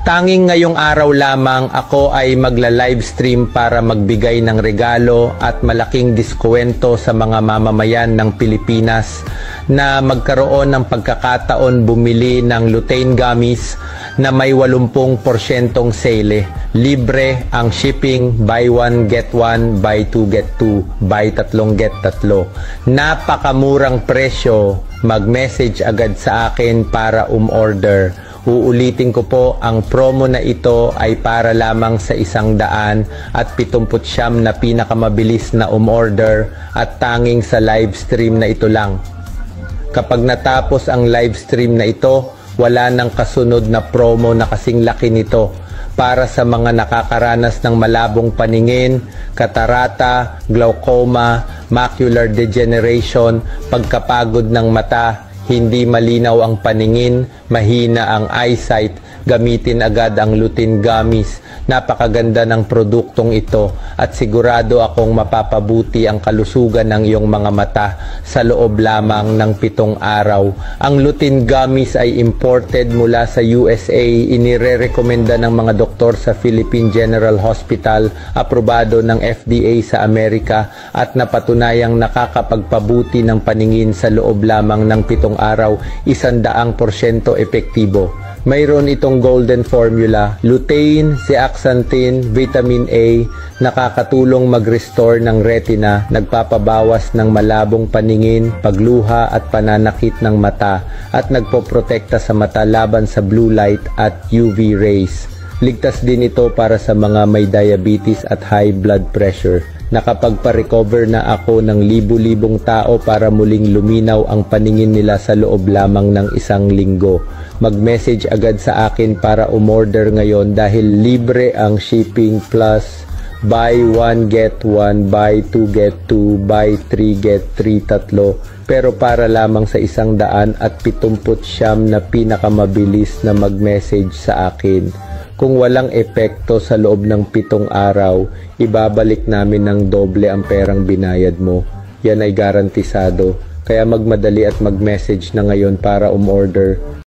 Tanging ngayong araw lamang ako ay magla-livestream para magbigay ng regalo at malaking diskwento sa mga mamamayan ng Pilipinas na magkaroon ng pagkakataon bumili ng lutein gummies na may 80% sale. Libre ang shipping, buy one get one, buy two get two, buy tatlong get tatlo. Napakamurang presyo, mag-message agad sa akin para umorder. Uulitin ko po, ang promo na ito ay para lamang sa 179 na pinakamabilis na umorder at tanging sa live stream na ito lang. Kapag natapos ang live stream na ito, wala nang kasunod na promo na kasing laki nito para sa mga nakakaranas ng malabong paningin, katarata, glaucoma, macular degeneration, pagkapagod ng mata, hindi malinaw ang paningin, mahina ang eyesight, gamitin agad ang lutein gummies. Napakaganda ng produktong ito at sigurado akong mapapabuti ang kalusugan ng iyong mga mata sa loob lamang ng 7 araw. Ang lutein gummies ay imported mula sa USA, inirerekomenda ng mga doktor sa Philippine General Hospital, aprobado ng FDA sa Amerika at napatunayang nakakapagpabuti ng paningin sa loob lamang ng 7 araw, 100% epektibo. Mayroon itong golden formula, lutein, zeaxanthin, vitamin A, nakakatulong mag-restore ng retina, nagpapabawas ng malabong paningin, pagluha at pananakit ng mata, at nagpoprotekta sa mata laban sa blue light at UV rays. Ligtas din ito para sa mga may diabetes at high blood pressure. Nakapagpa-recover na ako ng libu-libong tao para muling luminaw ang paningin nila sa loob lamang ng 1 linggo. Mag-message agad sa akin para umorder ngayon dahil libre ang shipping plus buy one get one, buy two get two, buy three get three tatlo. Pero para lamang sa 179 na pinakamabilis na mag-message sa akin. Kung walang epekto sa loob ng 7 araw, ibabalik namin ng doble ang perang binayad mo. Yan ay garantisado. Kaya magmadali at mag-message na ngayon para umorder.